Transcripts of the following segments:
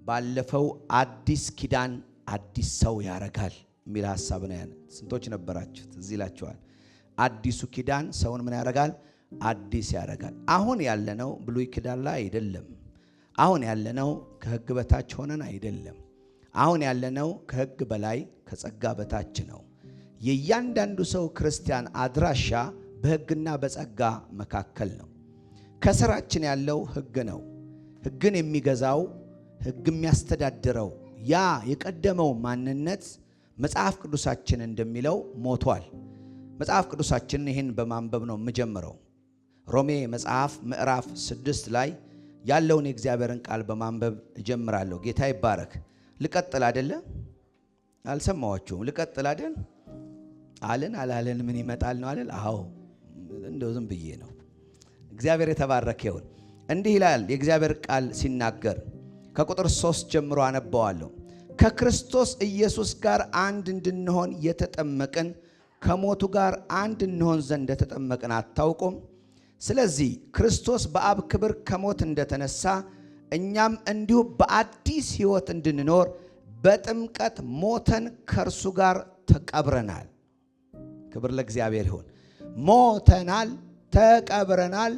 ባለፈው አዲስ ኪዳን አዲስ ሰው ያረጋል የሚል ሐሳብ ነው ያለ። ስንቶች ነበራችሁ? እዚህ ይላችኋል። አዲሱ ኪዳን ሰውን ምን ያረጋል? አዲስ ያረጋል። አሁን ያለነው ብሉይ ኪዳን ላይ አይደለም። አሁን ያለነው ከሕግ በታች ሆነን አይደለም። አሁን ያለነው ከሕግ በላይ ከጸጋ በታች ነው። የእያንዳንዱ ሰው ክርስቲያን አድራሻ በሕግና በጸጋ መካከል ነው። ከስራችን ያለው ሕግ ነው። ሕግን የሚገዛው ሕግ የሚያስተዳድረው ያ የቀደመው ማንነት መጽሐፍ ቅዱሳችን እንደሚለው ሞቷል። መጽሐፍ ቅዱሳችን ይህን በማንበብ ነው የምጀምረው። ሮሜ መጽሐፍ ምዕራፍ 6 ላይ ያለውን የእግዚአብሔርን ቃል በማንበብ እጀምራለሁ። ጌታ ይባረክ። ልቀጥል አይደለ? አልሰማዋችሁም? ልቀጥል አይደል? አለን አላለን? ምን ይመጣል ነው አይደል? አዎ እንደው ዝም ብዬ ነው። እግዚአብሔር የተባረከ ይሁን። እንዲህ ይላል የእግዚአብሔር ቃል ሲናገር ከቁጥር 3 ጀምሮ አነባዋለሁ። ከክርስቶስ ኢየሱስ ጋር አንድ እንድንሆን የተጠመቅን ከሞቱ ጋር አንድ እንሆን ዘንድ የተጠመቅን አታውቁም? ስለዚህ ክርስቶስ በአብ ክብር ከሞት እንደተነሳ እኛም እንዲሁ በአዲስ ሕይወት እንድንኖር በጥምቀት ሞተን ከእርሱ ጋር ተቀብረናል። ክብር ለእግዚአብሔር ይሁን። ሞተናል፣ ተቀብረናል፣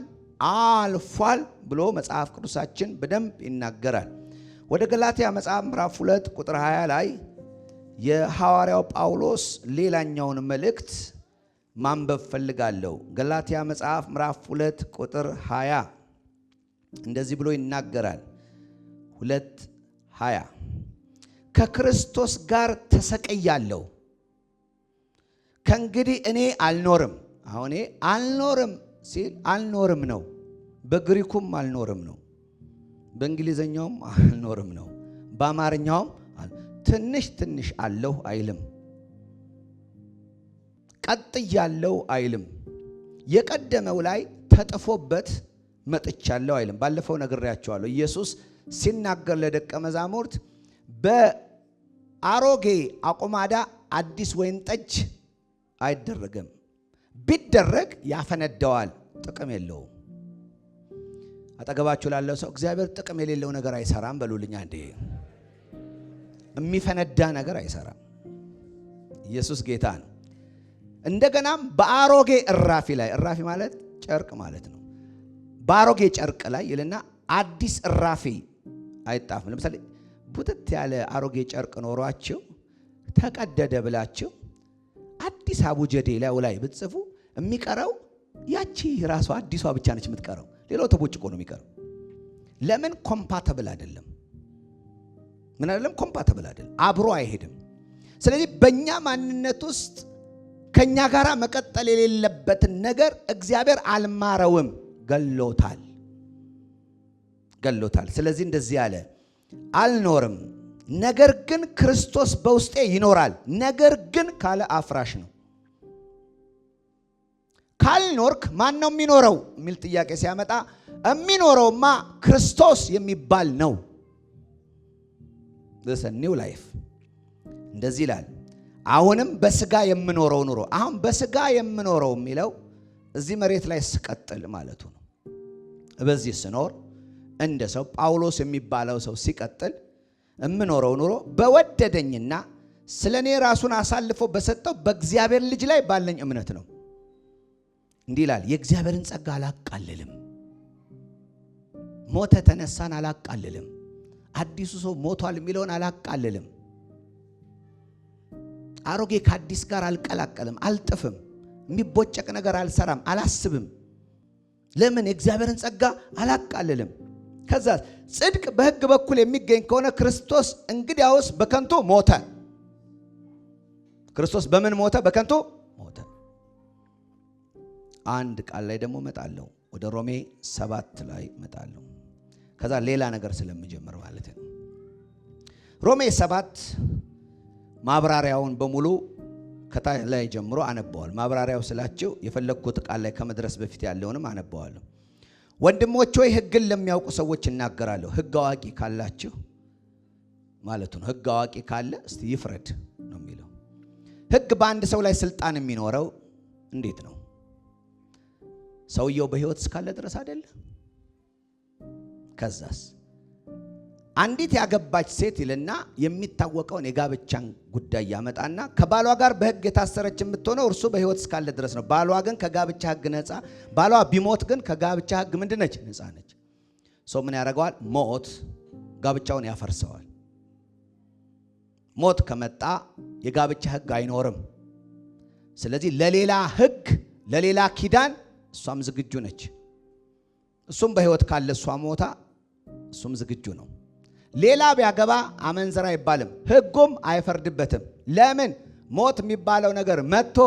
አልፏል ብሎ መጽሐፍ ቅዱሳችን በደንብ ይናገራል። ወደ ገላትያ መጽሐፍ ምዕራፍ 2 ቁጥር 20 ላይ የሐዋርያው ጳውሎስ ሌላኛውን መልእክት ማንበብ ፈልጋለሁ። ገላትያ መጽሐፍ ምዕራፍ 2 ቁጥር 20 እንደዚህ ብሎ ይናገራል። 2:20 ከክርስቶስ ጋር ተሰቅያለሁ፣ ከእንግዲህ እኔ አልኖርም። አሁን አልኖርም ሲል አልኖርም ነው። በግሪኩም አልኖርም ነው። በእንግሊዘኛውም አልኖርም ነው። በአማርኛውም ትንሽ ትንሽ አለሁ አይልም። ቀጥያለሁ አይልም። የቀደመው ላይ ተጥፎበት መጥቻለሁ አይልም። ባለፈው ነግሬያቸዋለሁ። ኢየሱስ ሲናገር ለደቀ መዛሙርት በአሮጌ አቁማዳ አዲስ ወይን ጠጅ አይደረግም፣ ቢደረግ ያፈነዳዋል፣ ጥቅም የለውም። አጠገባችሁ ላለው ሰው እግዚአብሔር ጥቅም የሌለው ነገር አይሰራም በሉልኝ አንዴ። የሚፈነዳ ነገር አይሰራም። ኢየሱስ ጌታ ነው። እንደገናም በአሮጌ እራፊ ላይ፣ እራፊ ማለት ጨርቅ ማለት ነው። በአሮጌ ጨርቅ ላይ ይልና አዲስ እራፊ አይጣፍም። ለምሳሌ ቡትት ያለ አሮጌ ጨርቅ ኖሯችሁ ተቀደደ ብላችሁ አዲስ አቡጀዴ ላይ ብትጽፉ የሚቀረው ያቺ ራሷ አዲሷ ብቻ ነች የምትቀረው። ሌላው ተቦጭቆ ነው የሚቀረው። ለምን? ኮምፓተብል አይደለም። ምን አይደለም? ኮምፓተብል አይደለም፣ አብሮ አይሄድም። ስለዚህ በእኛ ማንነት ውስጥ ከኛ ጋራ መቀጠል የሌለበትን ነገር እግዚአብሔር አልማረውም፣ ገሎታል። ስለዚህ እንደዚህ ያለ አልኖርም፣ ነገር ግን ክርስቶስ በውስጤ ይኖራል። ነገር ግን ካለ አፍራሽ ነው። ካልኖርክ ማን ነው የሚኖረው የሚል ጥያቄ ሲያመጣ የሚኖረውማ ክርስቶስ የሚባል ነው። this a new life እንደዚህ ይላል። አሁንም በስጋ የምኖረው ኑሮ። አሁን በስጋ የምኖረው የሚለው እዚህ መሬት ላይ ስቀጥል ማለቱ ነው። በዚህ ስኖር እንደ ሰው ጳውሎስ የሚባለው ሰው ሲቀጥል የምኖረው ኑሮ በወደደኝና ስለኔ ራሱን አሳልፎ በሰጠው በእግዚአብሔር ልጅ ላይ ባለኝ እምነት ነው። እንዲህ ይላል፣ የእግዚአብሔርን ጸጋ አላቃልልም። ሞተ ተነሳን አላቃልልም። አዲሱ ሰው ሞቷል የሚለውን አላቃልልም። አሮጌ ከአዲስ ጋር አልቀላቀልም፣ አልጥፍም። የሚቦጨቅ ነገር አልሰራም፣ አላስብም። ለምን? የእግዚአብሔርን ጸጋ አላቃልልም። ከዛ ጽድቅ በሕግ በኩል የሚገኝ ከሆነ ክርስቶስ እንግዲያውስ በከንቱ ሞተ። ክርስቶስ በምን ሞተ? በከንቱ ሞተ። አንድ ቃል ላይ ደግሞ መጣለሁ፣ ወደ ሮሜ 7 ላይ መጣለሁ። ከዛ ሌላ ነገር ስለምጀምር ማለት ነው። ሮሜ 7 ማብራሪያውን በሙሉ ከታይ ላይ ጀምሮ አነባዋል። ማብራሪያው ስላችሁ የፈለኩት ቃል ላይ ከመድረስ በፊት ያለውንም አነባዋለሁ። ወንድሞች ሆይ ሕግን ለሚያውቁ ሰዎች እናገራለሁ። ሕግ አዋቂ ካላችሁ ማለት ነው። ሕግ አዋቂ ካለ እስቲ ይፍረድ ነው የሚለው። ሕግ በአንድ ሰው ላይ ስልጣን የሚኖረው እንዴት ነው? ሰውየው በሕይወት እስካለ ድረስ አይደለ? ከዛስ አንዲት ያገባች ሴት ይልና የሚታወቀውን የጋብቻን ጉዳይ ያመጣና ከባሏ ጋር በሕግ የታሰረች የምትሆነው እርሱ በሕይወት እስካለ ድረስ ነው። ባሏ ግን ከጋብቻ ሕግ ነፃ፣ ባሏ ቢሞት ግን ከጋብቻ ሕግ ምንድነች? ነፃ ነች። ሰው ምን ያደርገዋል? ሞት ጋብቻውን ያፈርሰዋል። ሞት ከመጣ የጋብቻ ሕግ አይኖርም። ስለዚህ ለሌላ ሕግ ለሌላ ኪዳን እሷም ዝግጁ ነች። እሱም በሕይወት ካለ እሷ ሞታ እሱም ዝግጁ ነው። ሌላ ቢያገባ አመንዝራ አይባልም፣ ሕጉም አይፈርድበትም። ለምን? ሞት የሚባለው ነገር መጥቶ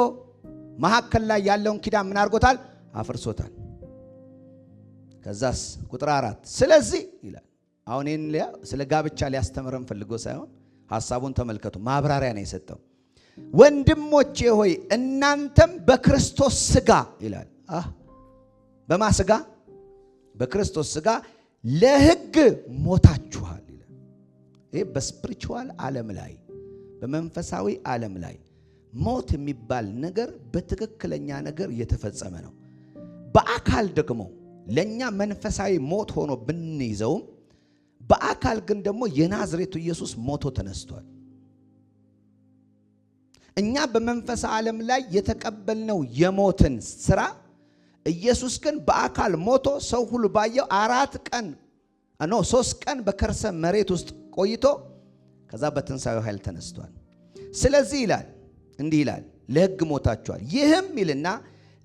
መሐከል ላይ ያለውን ኪዳን ምን አድርጎታል? አፍርሶታል። ከዛስ ቁጥር 4 ስለዚህ ይላል። አሁን ስለ ጋብቻ ሊያስተምረን ፈልጎ ሳይሆን ሐሳቡን ተመልከቱ። ማብራሪያ ነው የሰጠው። ወንድሞቼ ሆይ እናንተም በክርስቶስ ሥጋ ይላል። በማ ሥጋ? በክርስቶስ ሥጋ ለሕግ ሞታችኋል ይላል። ይሄ በስፒሪቹዋል ዓለም ላይ በመንፈሳዊ ዓለም ላይ ሞት የሚባል ነገር በትክክለኛ ነገር የተፈጸመ ነው። በአካል ደግሞ ለኛ መንፈሳዊ ሞት ሆኖ ብንይዘውም በአካል ግን ደግሞ የናዝሬቱ ኢየሱስ ሞቶ ተነስቷል። እኛ በመንፈሳዊ ዓለም ላይ የተቀበልነው የሞትን ሥራ ኢየሱስ ግን በአካል ሞቶ ሰው ሁሉ ባየው 3 ቀን በከርሰ መሬት ውስጥ ቆይቶ ከዛ በትንሣኤው ኃይል ተነስቷል። ስለዚህ ይላል እንዲህ ይላል ለሕግ ሞታችኋል። ይህም ይልና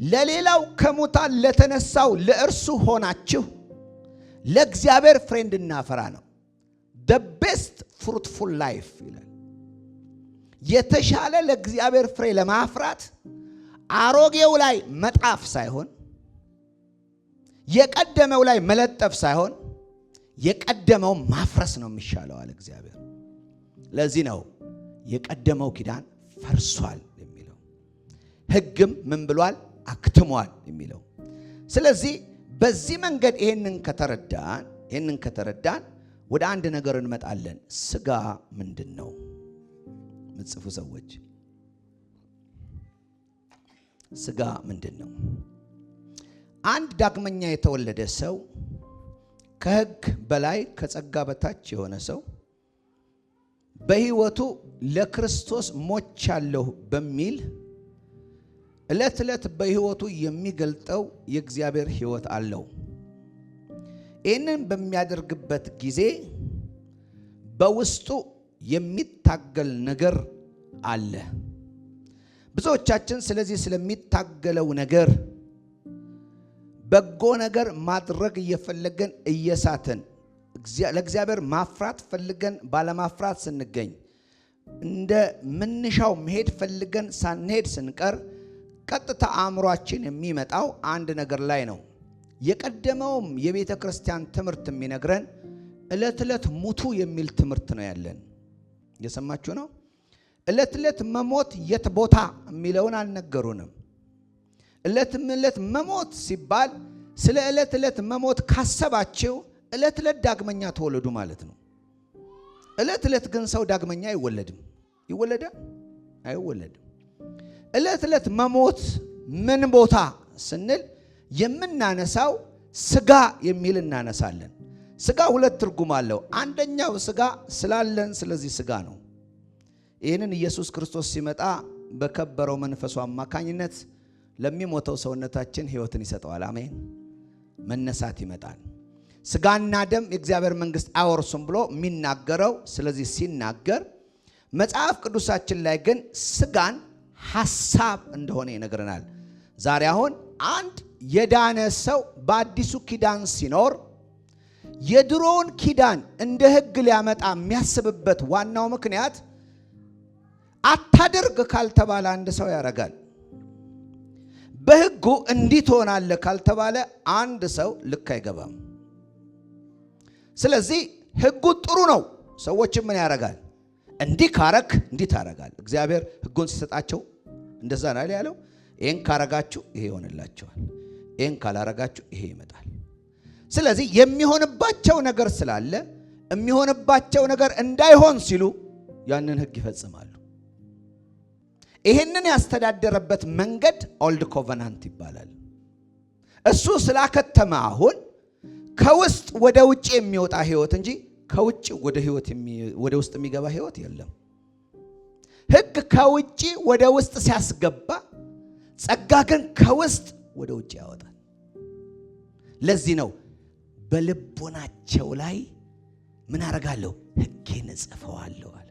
ለሌላው ከሙታን ለተነሳው ለእርሱ ሆናችሁ ለእግዚአብሔር ፍሬ እንድናፈራ ነው። the best fruitful life ይላል። የተሻለ ለእግዚአብሔር ፍሬ ለማፍራት አሮጌው ላይ መጣፍ ሳይሆን የቀደመው ላይ መለጠፍ ሳይሆን የቀደመው ማፍረስ ነው የሚሻለው አለ እግዚአብሔር። ለዚህ ነው የቀደመው ኪዳን ፈርሷል የሚለው፣ ሕግም ምን ብሏል? አክትሟል የሚለው። ስለዚህ በዚህ መንገድ ይሄንን ከተረዳን ወደ አንድ ነገር እንመጣለን። ሥጋ ምንድን ነው? ምጽፉ ሰዎች ሥጋ ምንድን ነው? አንድ ዳግመኛ የተወለደ ሰው ከሕግ በላይ ከጸጋ በታች የሆነ ሰው በሕይወቱ ለክርስቶስ ሞቻለሁ በሚል ዕለት ዕለት በሕይወቱ የሚገልጠው የእግዚአብሔር ሕይወት አለው። ይህንን በሚያደርግበት ጊዜ በውስጡ የሚታገል ነገር አለ። ብዙዎቻችን ስለዚህ ስለሚታገለው ነገር በጎ ነገር ማድረግ እየፈለገን እየሳትን ለእግዚአብሔር ማፍራት ፈልገን ባለማፍራት ስንገኝ እንደ ምንሻው መሄድ ፈልገን ሳንሄድ ስንቀር ቀጥታ አእምሯችን የሚመጣው አንድ ነገር ላይ ነው። የቀደመውም የቤተ ክርስቲያን ትምህርት የሚነግረን ዕለት ዕለት ሙቱ የሚል ትምህርት ነው ያለን። እየሰማችሁ ነው? ዕለት ዕለት መሞት የት ቦታ የሚለውን አልነገሩንም። ዕለት ዕለት መሞት ሲባል ስለ ዕለት ዕለት መሞት ካሰባችሁ ዕለት ዕለት ዳግመኛ ተወለዱ ማለት ነው። ዕለት ዕለት ግን ሰው ዳግመኛ አይወለድም። ይወለዳል? አይወለድም። ዕለት ዕለት መሞት ምን ቦታ ስንል የምናነሳው ሥጋ የሚል እናነሳለን። ሥጋ ሁለት ትርጉም አለው። አንደኛው ሥጋ ስላለን ስለዚህ ሥጋ ነው። ይህንን ኢየሱስ ክርስቶስ ሲመጣ በከበረው መንፈሱ አማካኝነት ለሚሞተው ሰውነታችን ሕይወትን ይሰጠዋል። አሜን። መነሳት ይመጣል። ሥጋና ደም የእግዚአብሔር መንግሥት አይወርሱም ብሎ የሚናገረው ስለዚህ ሲናገር መጽሐፍ ቅዱሳችን ላይ ግን ሥጋን ሐሳብ እንደሆነ ይነግረናል። ዛሬ አሁን አንድ የዳነ ሰው በአዲሱ ኪዳን ሲኖር የድሮውን ኪዳን እንደ ሕግ ሊያመጣ የሚያስብበት ዋናው ምክንያት አታደርግ ካልተባለ አንድ ሰው ያደርጋል። በሕጉ እንዲህ ትሆናለህ ካልተባለ አንድ ሰው ልክ አይገባም። ስለዚህ ሕጉ ጥሩ ነው። ሰዎችም ምን ያደርጋል? እንዲህ ካረክ እንዲህ ታረጋል። እግዚአብሔር ሕጉን ሲሰጣቸው እንደዛ ነው ያለው። ይሄን ካረጋችሁ ይሄ ይሆንላችኋል፣ ይሄን ካላረጋችሁ ይሄ ይመጣል። ስለዚህ የሚሆንባቸው ነገር ስላለ የሚሆንባቸው ነገር እንዳይሆን ሲሉ ያንን ሕግ ይፈጽማሉ። ይሄንን ያስተዳደረበት መንገድ ኦልድ ኮቨናንት ይባላል። እሱ ስላከተመ አሁን ከውስጥ ወደ ውጭ የሚወጣ ሕይወት እንጂ ከውጭ ወደ ህይወት ወደ ውስጥ የሚገባ ህይወት የለም። ህግ ከውጭ ወደ ውስጥ ሲያስገባ፣ ጸጋ ግን ከውስጥ ወደ ውጭ ያወጣል። ለዚህ ነው በልቦናቸው ላይ ምን አደርጋለሁ? ሕጌን እጽፈዋለሁ አለ።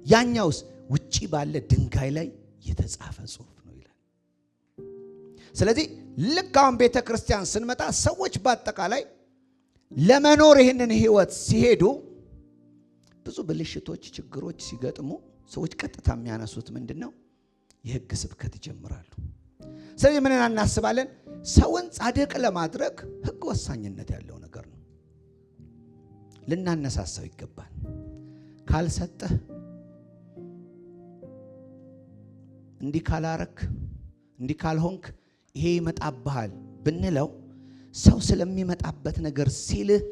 ያኛውስ ውጪ ባለ ድንጋይ ላይ የተጻፈ ጽሑፍ ነው ይላል። ስለዚህ ልክ አሁን ቤተ ክርስቲያን ስንመጣ ሰዎች በአጠቃላይ ለመኖር ይህንን ህይወት ሲሄዱ ብዙ ብልሽቶች፣ ችግሮች ሲገጥሙ ሰዎች ቀጥታ የሚያነሱት ምንድነው? የህግ ስብከት ይጀምራሉ። ስለዚህ ምን እናስባለን? ሰውን ጻድቅ ለማድረግ ህግ ወሳኝነት ያለው ነገር ነው። ልናነሳሳው ይገባል። ካልሰጠህ፣ እንዲህ ካላረክ፣ እንዲህ ካልሆንክ ይሄ ይመጣብሃል ብንለው ሰው ስለሚመጣበት ነገር ሲልህ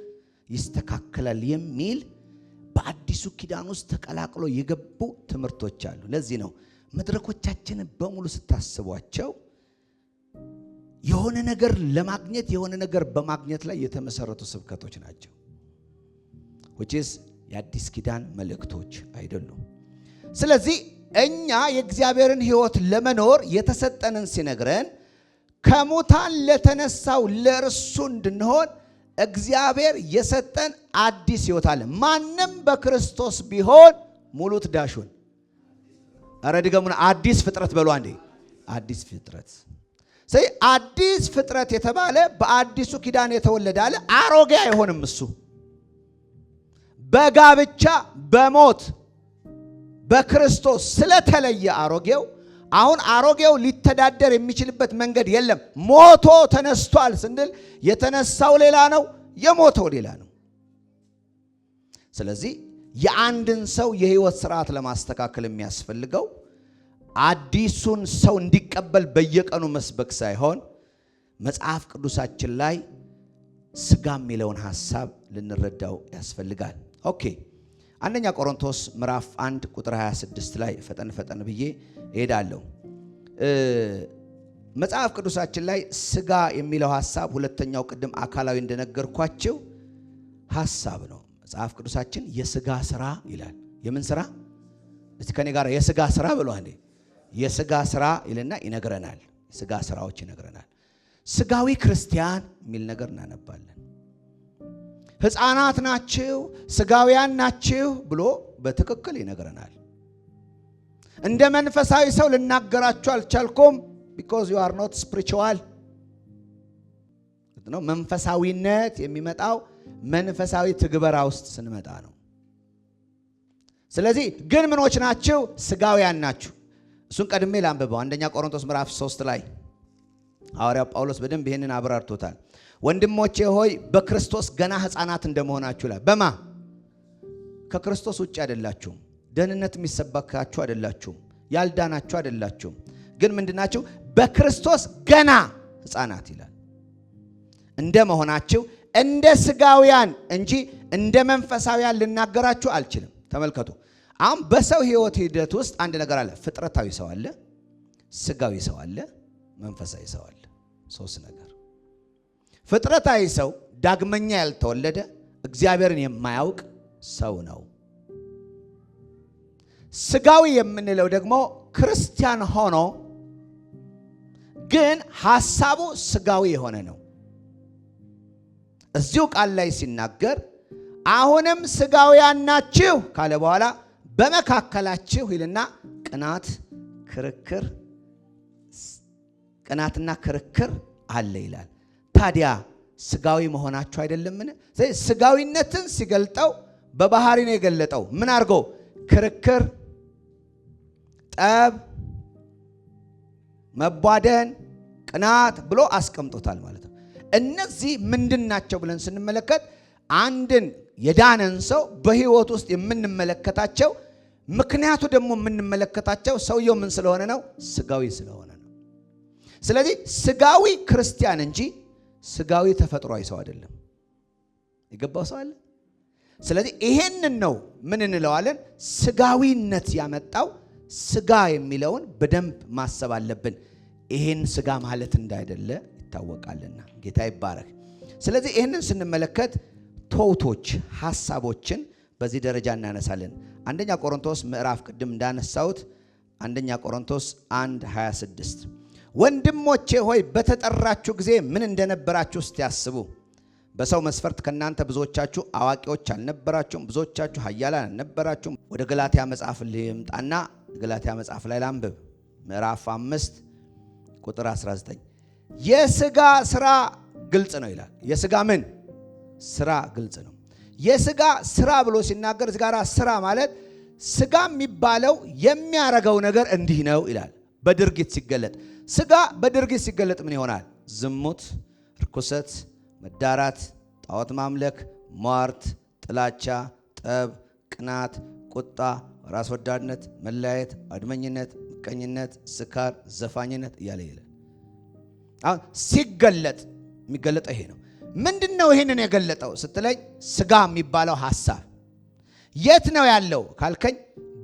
ይስተካከላል የሚል በአዲሱ ኪዳን ውስጥ ተቀላቅሎ የገቡ ትምህርቶች አሉ። ለዚህ ነው መድረኮቻችንን በሙሉ ስታስቧቸው የሆነ ነገር ለማግኘት የሆነ ነገር በማግኘት ላይ የተመሰረቱ ስብከቶች ናቸው። which is የአዲስ ኪዳን መልእክቶች አይደሉም። ስለዚህ እኛ የእግዚአብሔርን ህይወት ለመኖር የተሰጠንን ሲነግረን ከሙታን ለተነሳው ለእርሱ እንድንሆን እግዚአብሔር የሰጠን አዲስ ህይወት አለ። ማንም በክርስቶስ ቢሆን ሙሉት ዳሹን አረድገሙን አዲስ ፍጥረት በሉ አንዴ። አዲስ ፍጥረት አዲስ ፍጥረት የተባለ በአዲሱ ኪዳን የተወለደ አለ። አሮጌ አይሆንም። እሱ በጋብቻ በሞት በክርስቶስ ስለተለየ አሮጌው አሁን አሮጌው ሊተዳደር የሚችልበት መንገድ የለም። ሞቶ ተነስቷል ስንል የተነሳው ሌላ ነው፣ የሞተው ሌላ ነው። ስለዚህ የአንድን ሰው የህይወት ስርዓት ለማስተካከል የሚያስፈልገው አዲሱን ሰው እንዲቀበል በየቀኑ መስበክ ሳይሆን መጽሐፍ ቅዱሳችን ላይ ስጋ የሚለውን ሐሳብ ልንረዳው ያስፈልጋል። ኦኬ፣ አንደኛ ቆሮንቶስ ምዕራፍ 1 ቁጥር 26 ላይ ፈጠን ብዬ እሄዳለሁ። መጽሐፍ ቅዱሳችን ላይ ስጋ የሚለው ሐሳብ ሁለተኛው ቅድም አካላዊ እንደነገርኳችሁ ሐሳብ ነው። መጽሐፍ ቅዱሳችን የስጋ ስራ ይላል። የምን ስራ? እስቲ ከኔ ጋር የስጋ ስራ ብሎ አንዴ የስጋ ስራ ይልና ይነግረናል። የስጋ ስራዎች ይነግረናል። ስጋዊ ክርስቲያን የሚል ነገር እናነባለን። ሕፃናት ናችሁ፣ ስጋውያን ናችሁ ብሎ በትክክል ይነግረናል። እንደ መንፈሳዊ ሰው ልናገራችሁ አልቻልኩም because you are not spiritual ነው። መንፈሳዊነት የሚመጣው መንፈሳዊ ትግበራ ውስጥ ስንመጣ ነው። ስለዚህ ግን ምኖች ናችሁ? ስጋውያን ናችሁ። እሱን ቀድሜ ላንብበው። አንደኛ ቆሮንቶስ ምዕራፍ 3 ላይ ሐዋርያው ጳውሎስ በደንብ ይሄንን አብራርቶታል። ወንድሞቼ ሆይ በክርስቶስ ገና ሕፃናት እንደመሆናችሁ ላይ በማ ከክርስቶስ ውጭ አይደላችሁም። ደህንነት የሚሰበካችሁ አይደላችሁም። ያልዳናችሁ አይደላችሁም። ግን ምንድናችሁ? በክርስቶስ ገና ሕፃናት ይላል። እንደመሆናችሁ እንደ ስጋውያን እንጂ እንደ መንፈሳውያን ልናገራችሁ አልችልም። ተመልከቱ። አሁን በሰው ህይወት ሂደት ውስጥ አንድ ነገር አለ። ፍጥረታዊ ሰው አለ፣ ስጋዊ ሰው አለ፣ መንፈሳዊ ሰው አለ። ሶስት ነገር። ፍጥረታዊ ሰው ዳግመኛ ያልተወለደ እግዚአብሔርን የማያውቅ ሰው ነው። ስጋዊ የምንለው ደግሞ ክርስቲያን ሆኖ ግን ሐሳቡ ስጋዊ የሆነ ነው። እዚሁ ቃል ላይ ሲናገር አሁንም ስጋውያን ናችሁ ካለ በኋላ በመካከላችሁ ይልና ቅናትና ክርክር አለ ይላል። ታዲያ ስጋዊ መሆናችሁ አይደለምን? ስጋዊነትን ሲገልጠው በባህሪ ነው የገለጠው። ምን አድርጎ? ክርክር፣ ጠብ፣ መቧደን፣ ቅናት ብሎ አስቀምጦታል ማለት ነው። እነዚህ ምንድን ናቸው ብለን ስንመለከት አንድን የዳነን ሰው በህይወት ውስጥ የምንመለከታቸው፣ ምክንያቱ ደግሞ የምንመለከታቸው ሰውየው ምን ስለሆነ ነው? ስጋዊ ስለሆነ ነው። ስለዚህ ስጋዊ ክርስቲያን እንጂ ስጋዊ ተፈጥሯዊ ሰው አይደለም። የገባው ሰው አለ። ስለዚህ ይሄንን ነው ምን እንለዋለን? ስጋዊነት ያመጣው ስጋ የሚለውን በደንብ ማሰብ አለብን። ይሄን ስጋ ማለት እንዳይደለ ይታወቃልና ጌታ ይባረክ። ስለዚህ ይሄንን ስንመለከት ቶቶች ሐሳቦችን በዚህ ደረጃ እናነሳለን። አንደኛ ቆሮንቶስ ምዕራፍ ቅድም እንዳነሳሁት አንደኛ ቆሮንቶስ 1:26 ወንድሞቼ ሆይ በተጠራችሁ ጊዜ ምን እንደነበራችሁ እስቲ አስቡ። በሰው መስፈርት ከናንተ ብዙዎቻችሁ አዋቂዎች አልነበራችሁም፣ ብዙዎቻችሁ ኃያላን አልነበራችሁም። ወደ ገላትያ መጽሐፍ ልምጣና ገላትያ መጽሐፍ ላይ ላንብብ። ምዕራፍ 5 ቁጥር 19 የሥጋ ሥራ ግልጽ ነው ይላል። የሥጋ ምን ሥራ ግልጽ ነው። የሥጋ ሥራ ብሎ ሲናገር እዚህ ጋር ሥራ ማለት ሥጋ የሚባለው የሚያረገው ነገር እንዲህ ነው ይላል። በድርጊት ሲገለጥ ሥጋ በድርጊት ሲገለጥ ምን ይሆናል? ዝሙት፣ ርኩሰት፣ መዳራት፣ ጣዖት ማምለክ፣ ሟርት፣ ጥላቻ፣ ጠብ፣ ቅናት፣ ቁጣ፣ ራስ ወዳድነት፣ መለያየት፣ አድመኝነት፣ ምቀኝነት፣ ስካር፣ ዘፋኝነት እያለ ይላል። አሁን ሲገለጥ የሚገለጠው ይሄ ነው። ምንድነው ይሄንን የገለጠው ስትለኝ ሥጋ የሚባለው ሐሳብ የት ነው ያለው ካልከኝ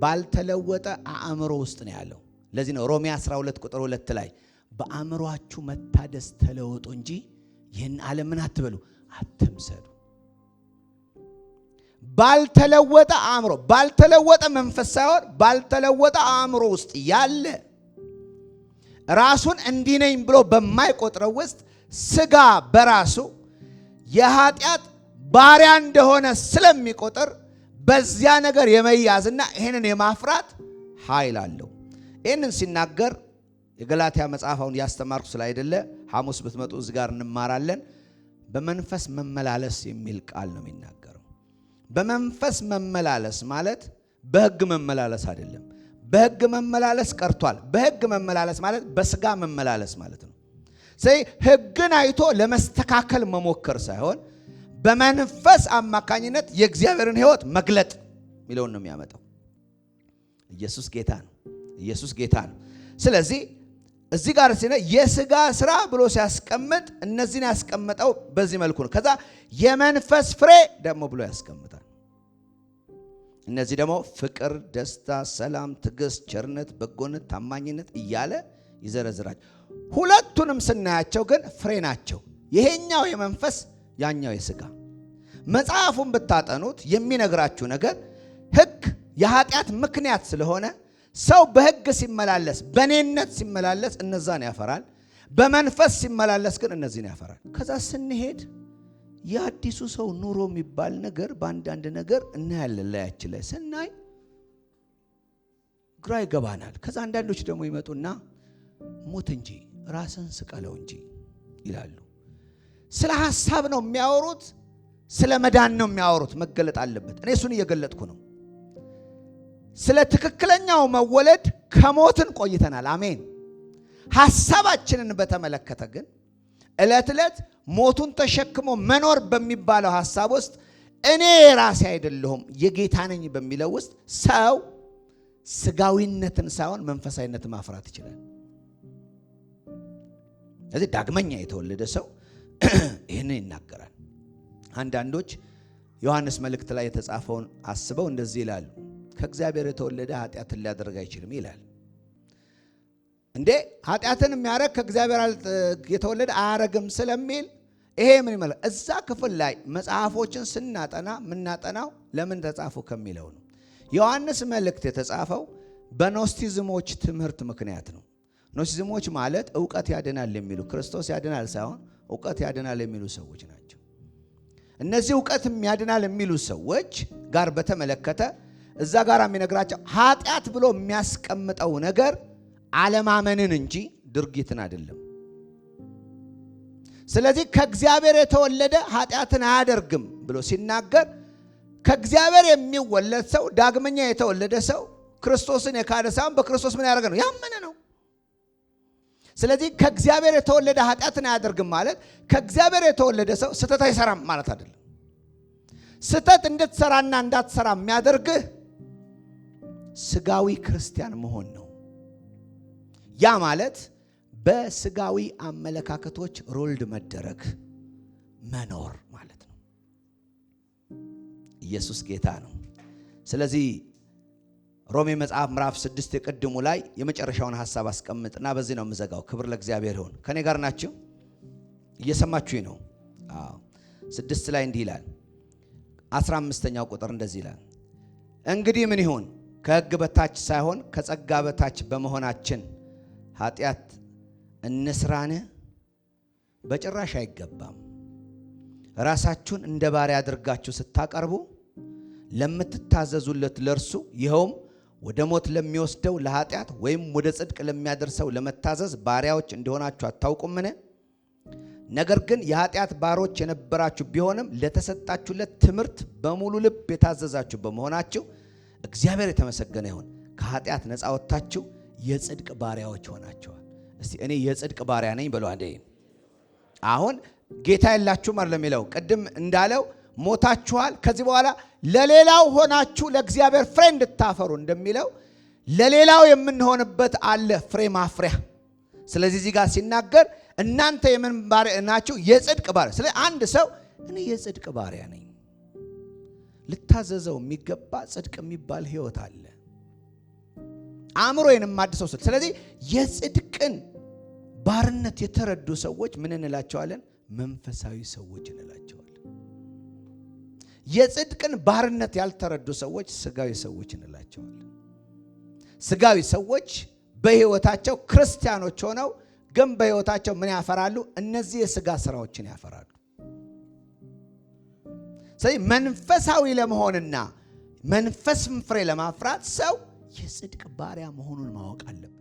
ባልተለወጠ አእምሮ ውስጥ ነው ያለው። ለዚህ ነው ሮሜ 12 ቁጥር 2 ላይ በአእምሮአችሁ መታደስ ተለወጡ እንጂ ይህን ዓለም ምን አትበሉ አትምሰሉ። ባልተለወጠ አእምሮ ባልተለወጠ መንፈስ ሳይሆን ባልተለወጠ አእምሮ ውስጥ ያለ ራሱን እንዲህ ነኝ ብሎ በማይቆጥረው ውስጥ ሥጋ በራሱ የኃጢአት ባሪያ እንደሆነ ስለሚቆጥር በዚያ ነገር የመያዝና ይሄንን የማፍራት ኃይል አለው። ይህንን ሲናገር የገላትያ መጽሐፋውን ያስተማርኩ ስላይደለ ሐሙስ ብትመጡ እዚህ ጋር እንማራለን። በመንፈስ መመላለስ የሚል ቃል ነው የሚናገረው። በመንፈስ መመላለስ ማለት በሕግ መመላለስ አይደለም። በሕግ መመላለስ ቀርቷል። በሕግ መመላለስ ማለት በሥጋ መመላለስ ማለት ነው። ስለዚህ ሕግን አይቶ ለመስተካከል መሞከር ሳይሆን በመንፈስ አማካኝነት የእግዚአብሔርን ሕይወት መግለጥ የሚለውን ነው የሚያመጣው። ኢየሱስ ጌታ ነው። ኢየሱስ ጌታ ነው። ስለዚህ እዚህ ጋር ሲነ የሥጋ ሥራ ብሎ ሲያስቀምጥ እነዚህን ያስቀምጠው በዚህ መልኩ ነው። ከዛ የመንፈስ ፍሬ ደግሞ ብሎ ያስቀምጣል። እነዚህ ደግሞ ፍቅር፣ ደስታ፣ ሰላም፣ ትዕግስት፣ ቸርነት፣ በጎነት፣ ታማኝነት እያለ ይዘረዝራል። ሁለቱንም ስናያቸው ግን ፍሬ ናቸው። ይሄኛው የመንፈስ ያኛው የሥጋ። መጽሐፉን ብታጠኑት የሚነግራችሁ ነገር ሕግ የኃጢአት ምክንያት ስለሆነ ሰው በሕግ ሲመላለስ በኔነት ሲመላለስ እነዛን ያፈራል። በመንፈስ ሲመላለስ ግን እነዚህን ያፈራል። ከዛ ስንሄድ የአዲሱ ሰው ኑሮ የሚባል ነገር በአንዳንድ ነገር እናያለን። ላያችን ላይ ስናይ ግራ ይገባናል። ከዛ አንዳንዶች ደግሞ ይመጡና ሞት እንጂ ራስን ስቀለው እንጂ ይላሉ። ስለ ሐሳብ ነው የሚያወሩት፣ ስለ መዳን ነው የሚያወሩት። መገለጥ አለበት። እኔ እሱን እየገለጥኩ ነው። ስለ ትክክለኛው መወለድ ከሞትን ቆይተናል። አሜን። ሐሳባችንን በተመለከተ ግን ዕለት ዕለት ሞቱን ተሸክሞ መኖር በሚባለው ሐሳብ ውስጥ እኔ ራሴ አይደለሁም የጌታ ነኝ በሚለው ውስጥ ሰው ስጋዊነትን ሳይሆን መንፈሳዊነትን ማፍራት ይችላል። ስለዚህ ዳግመኛ የተወለደ ሰው ይህንን ይናገራል። አንዳንዶች ዮሐንስ መልእክት ላይ የተጻፈውን አስበው እንደዚህ ይላሉ፣ ከእግዚአብሔር የተወለደ ኃጢአትን ሊያደርግ አይችልም ይላል። እንዴ ኃጢአትን የሚያረግ ከእግዚአብሔር የተወለደ አያረግም ስለሚል ይሄ ምን ይመለ እዛ ክፍል ላይ መጽሐፎችን ስናጠና ምናጠናው ለምን ተጻፉ ከሚለው ነው። ዮሐንስ መልእክት የተጻፈው በኖስቲዝሞች ትምህርት ምክንያት ነው። ኖስቲዝሞች ማለት ዕውቀት ያድናል የሚሉ ክርስቶስ ያድናል ሳይሆን ዕውቀት ያድናል የሚሉ ሰዎች ናቸው። እነዚህ ዕውቀት ያድናል የሚሉ ሰዎች ጋር በተመለከተ እዛ ጋር የሚነግራቸው ኃጢአት ብሎ የሚያስቀምጠው ነገር አለማመንን እንጂ ድርጊትን አይደለም። ስለዚህ ከእግዚአብሔር የተወለደ ኃጢአትን አያደርግም ብሎ ሲናገር ከእግዚአብሔር የሚወለድ ሰው ዳግመኛ የተወለደ ሰው ክርስቶስን የካደ ሳይሆን በክርስቶስ ምን ያደረገ ነው? ያመነ ነው። ስለዚህ ከእግዚአብሔር የተወለደ ኃጢአትን አያደርግም ማለት ከእግዚአብሔር የተወለደ ሰው ስህተት አይሰራም ማለት አይደለም። ስህተት እንድትሰራና እንዳትሰራ የሚያደርግህ ስጋዊ ክርስቲያን መሆን ነው። ያ ማለት በስጋዊ አመለካከቶች ሮልድ መደረግ መኖር ማለት ነው። ኢየሱስ ጌታ ነው። ስለዚህ ሮሜ መጽሐፍ ምዕራፍ 6 የቀድሙ ላይ የመጨረሻውን ሐሳብ አስቀምጥና በዚህ ነው የምዘጋው። ክብር ለእግዚአብሔር ይሁን። ከኔ ጋር ናችሁ? እየሰማችሁኝ ነው? አዎ። 6 ላይ እንዲህ ይላል፣ 15ኛው ቁጥር እንደዚህ ይላል፣ እንግዲህ ምን ይሁን? ከሕግ በታች ሳይሆን ከጸጋ በታች በመሆናችን ኃጢአት እንስራን? በጭራሽ አይገባም። ራሳችሁን እንደ ባሪያ አድርጋችሁ ስታቀርቡ ለምትታዘዙለት ለእርሱ ይኸውም ወደ ሞት ለሚወስደው ለኃጢአት ወይም ወደ ጽድቅ ለሚያደርሰው ለመታዘዝ ባሪያዎች እንደሆናችሁ አታውቁምን? ነገር ግን የኃጢአት ባሮች የነበራችሁ ቢሆንም ለተሰጣችሁለት ትምህርት በሙሉ ልብ የታዘዛችሁ በመሆናችሁ እግዚአብሔር የተመሰገነ ይሁን። ከኃጢአት ነፃ ወጥታችሁ የጽድቅ ባሪያዎች ሆናችኋል። እስቲ እኔ የጽድቅ ባሪያ ነኝ በሉ አንዴ። አሁን ጌታ የላችሁም አይደለም የሚለው። ቅድም እንዳለው ሞታችኋል። ከዚህ በኋላ ለሌላው ሆናችሁ ለእግዚአብሔር ፍሬ እንድታፈሩ እንደሚለው ለሌላው የምንሆንበት አለ ፍሬ ማፍሪያ። ስለዚህ እዚህ ጋር ሲናገር እናንተ የምን ባሪያ ናችሁ? የጽድቅ ባሪያ። ስለዚህ አንድ ሰው እኔ የጽድቅ ባሪያ ነኝ፣ ልታዘዘው የሚገባ ጽድቅ የሚባል ህይወት አለ፣ አእምሮዬንም አድሰው። ስለዚህ የጽድቅን ባርነት የተረዱ ሰዎች ምን እንላቸዋለን? መንፈሳዊ ሰዎች እንላቸዋለን። የጽድቅን ባርነት ያልተረዱ ሰዎች ስጋዊ ሰዎች እንላቸዋለን። ስጋዊ ሰዎች በህይወታቸው ክርስቲያኖች ሆነው ግን በህይወታቸው ምን ያፈራሉ? እነዚህ የስጋ ስራዎችን ያፈራሉ። ስለዚህ መንፈሳዊ ለመሆንና መንፈስን ፍሬ ለማፍራት ሰው የጽድቅ ባሪያ መሆኑን ማወቅ አለበት።